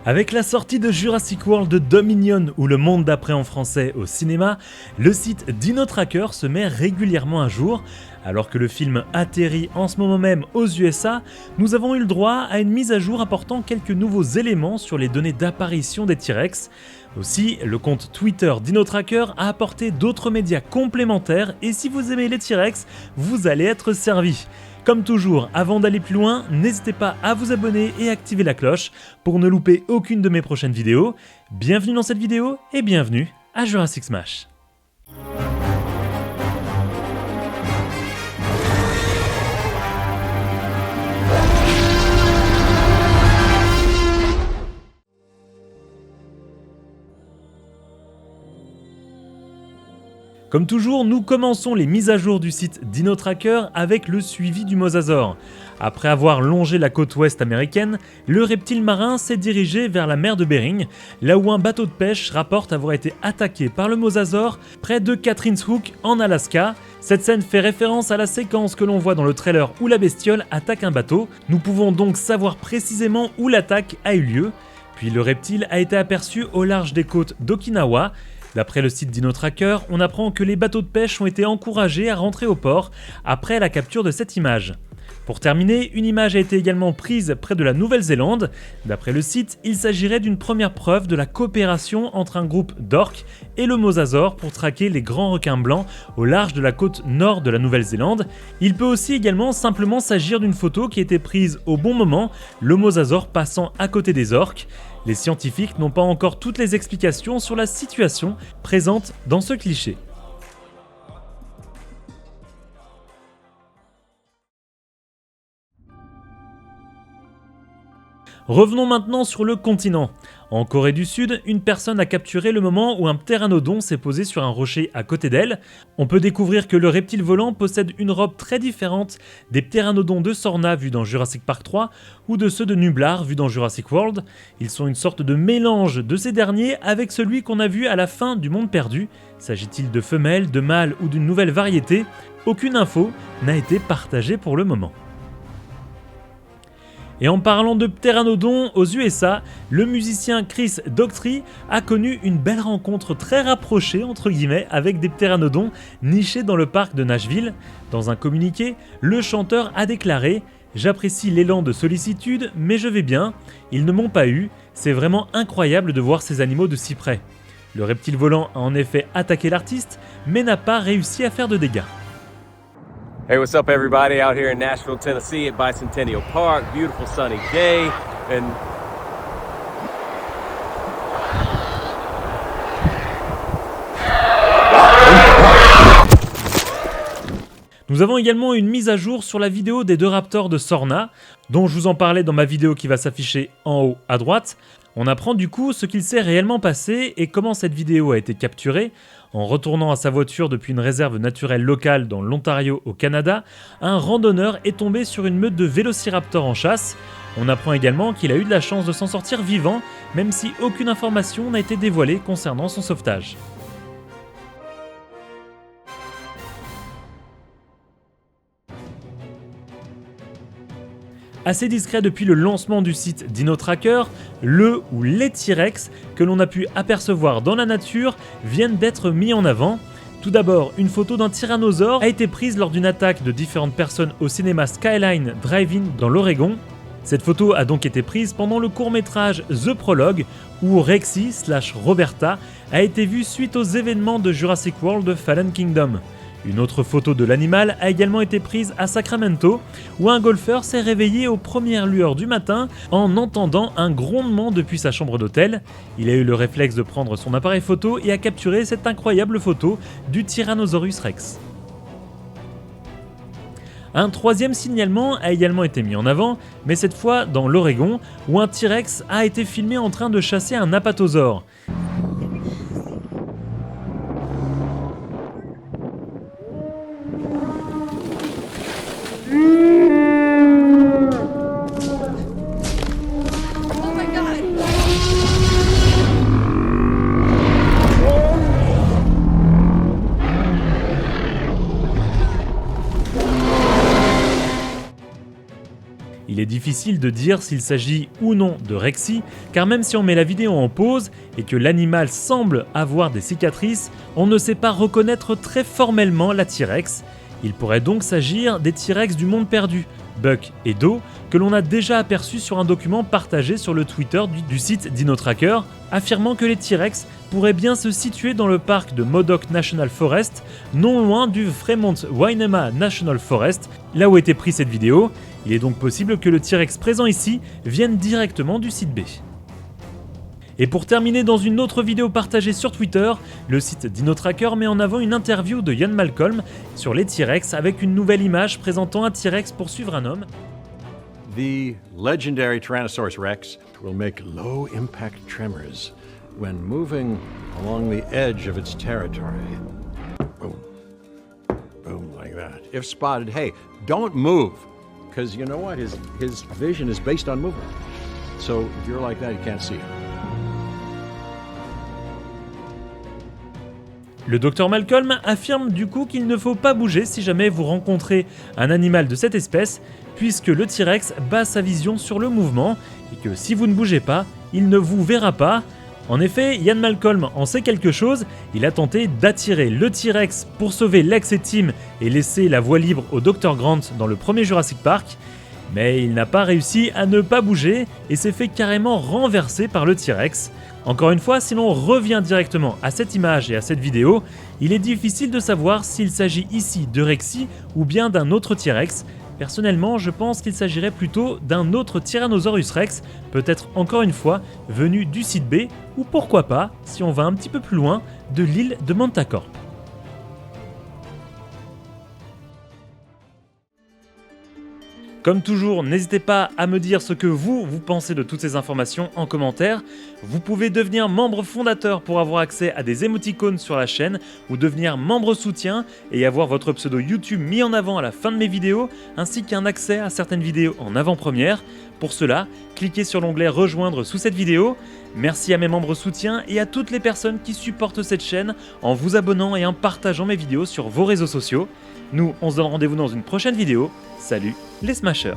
Avec la sortie de Jurassic World Dominion ou Le Monde d'après en français au cinéma, le site DinoTracker se met régulièrement à jour. Alors que le film atterrit en ce moment même aux USA, nous avons eu le droit à une mise à jour apportant quelques nouveaux éléments sur les données d'apparition des T-Rex. Aussi, le compte Twitter DinoTracker a apporté d'autres médias complémentaires et si vous aimez les T-Rex, vous allez être servi. Comme toujours, avant d'aller plus loin, n'hésitez pas à vous abonner et activer la cloche pour ne louper aucune de mes prochaines vidéos. Bienvenue dans cette vidéo et bienvenue à Jurassic Smash. Comme toujours, nous commençons les mises à jour du site DinoTracker avec le suivi du mosasaure. Après avoir longé la côte ouest américaine, le reptile marin s'est dirigé vers la mer de Bering, là où un bateau de pêche rapporte avoir été attaqué par le mosasaure près de Catherine's Hook en Alaska. Cette scène fait référence à la séquence que l'on voit dans le trailer où la bestiole attaque un bateau. Nous pouvons donc savoir précisément où l'attaque a eu lieu. Puis le reptile a été aperçu au large des côtes d'Okinawa. D'après le site DinoTracker, on apprend que les bateaux de pêche ont été encouragés à rentrer au port après la capture de cette image. Pour terminer, une image a été également prise près de la Nouvelle-Zélande. D'après le site, il s'agirait d'une première preuve de la coopération entre un groupe d'orques et le mosasaure pour traquer les grands requins blancs au large de la côte nord de la Nouvelle-Zélande. Il peut aussi également simplement s'agir d'une photo qui a été prise au bon moment, le mosasaure passant à côté des orques. Les scientifiques n'ont pas encore toutes les explications sur la situation présente dans ce cliché. Revenons maintenant sur le continent. En Corée du Sud, une personne a capturé le moment où un ptéranodon s'est posé sur un rocher à côté d'elle. On peut découvrir que le reptile volant possède une robe très différente des ptéranodons de Sorna vus dans Jurassic Park 3 ou de ceux de Nublar vus dans Jurassic World. Ils sont une sorte de mélange de ces derniers avec celui qu'on a vu à la fin du Monde Perdu. S'agit-il de femelles, de mâles ou d'une nouvelle variété? Aucune info n'a été partagée pour le moment. Et en parlant de ptéranodons aux USA, le musicien Chris Daughtry a connu une belle rencontre très rapprochée entre guillemets avec des ptéranodons nichés dans le parc de Nashville. Dans un communiqué, le chanteur a déclaré « J'apprécie l'élan de sollicitude, mais je vais bien. Ils ne m'ont pas eu. C'est vraiment incroyable de voir ces animaux de si près. » Le reptile volant a en effet attaqué l'artiste, mais n'a pas réussi à faire de dégâts. Hey, what's up everybody out here in Nashville, Tennessee at Bicentennial Park. Beautiful sunny day and Nous avons également une mise à jour sur la vidéo des deux raptors de Sorna, dont je vous en parlais dans ma vidéo qui va s'afficher en haut à droite. On apprend du coup ce qu'il s'est réellement passé et comment cette vidéo a été capturée. En retournant à sa voiture depuis une réserve naturelle locale dans l'Ontario au Canada, un randonneur est tombé sur une meute de vélociraptors en chasse. On apprend également qu'il a eu de la chance de s'en sortir vivant, même si aucune information n'a été dévoilée concernant son sauvetage. Assez discret depuis le lancement du site DinoTracker, le ou les T-Rex que l'on a pu apercevoir dans la nature viennent d'être mis en avant. Tout d'abord, une photo d'un tyrannosaure a été prise lors d'une attaque de différentes personnes au cinéma Skyline Drive-In dans l'Oregon. Cette photo a donc été prise pendant le court-métrage The Prologue où Rexy/Roberta a été vue suite aux événements de Jurassic World Fallen Kingdom. Une autre photo de l'animal a également été prise à Sacramento, où un golfeur s'est réveillé aux premières lueurs du matin en entendant un grondement depuis sa chambre d'hôtel. Il a eu le réflexe de prendre son appareil photo et a capturé cette incroyable photo du Tyrannosaurus Rex. Un troisième signalement a également été mis en avant, mais cette fois dans l'Oregon, où un T-Rex a été filmé en train de chasser un apatosaure. Il Il est difficile de dire s'il s'agit ou non de Rexy, car même si on met la vidéo en pause et que l'animal semble avoir des cicatrices, on ne sait pas reconnaître très formellement la T-Rex. Il pourrait donc s'agir des T-Rex du monde perdu, Buck et Do, que l'on a déjà aperçu sur un document partagé sur le Twitter du site DinoTracker, affirmant que les T-Rex pourraient bien se situer dans le parc de Modoc National Forest, non loin du Fremont-Wainema National Forest, là où était prise cette vidéo. Il est donc possible que le T-Rex présent ici vienne directement du site B. Et pour terminer, dans une autre vidéo partagée sur Twitter, le site DinoTracker met en avant une interview de Ian Malcolm sur les T-Rex avec une nouvelle image présentant un T-Rex poursuivre un homme. The legendary Tyrannosaurus Rex will make low-impact tremors when moving along the edge of its territory. Boom. Boom, like that. If spotted, hey, don't move, because you know what? His vision is based on movement. So if you're like that, you can't see it. Le Dr Malcolm affirme du coup qu'il ne faut pas bouger si jamais vous rencontrez un animal de cette espèce, puisque le T-Rex base sa vision sur le mouvement, et que si vous ne bougez pas, il ne vous verra pas. En effet, Ian Malcolm en sait quelque chose, il a tenté d'attirer le T-Rex pour sauver Lex et Tim et laisser la voie libre au Dr Grant dans le premier Jurassic Park, mais il n'a pas réussi à ne pas bouger et s'est fait carrément renverser par le T-Rex. Encore une fois, si l'on revient directement à cette image et à cette vidéo, il est difficile de savoir s'il s'agit ici de Rexy ou bien d'un autre T-Rex. Personnellement, je pense qu'il s'agirait plutôt d'un autre Tyrannosaurus Rex, peut-être encore une fois venu du site B, ou pourquoi pas, si on va un petit peu plus loin, de l'île de Mantacorp. Comme toujours, n'hésitez pas à me dire ce que vous pensez de toutes ces informations en commentaire. Vous pouvez devenir membre fondateur pour avoir accès à des émoticônes sur la chaîne ou devenir membre soutien et avoir votre pseudo YouTube mis en avant à la fin de mes vidéos ainsi qu'un accès à certaines vidéos en avant-première. Pour cela, cliquez sur l'onglet rejoindre sous cette vidéo. Merci à mes membres soutiens et à toutes les personnes qui supportent cette chaîne en vous abonnant et en partageant mes vidéos sur vos réseaux sociaux. Nous, on se donne rendez-vous dans une prochaine vidéo. Salut les Smashers!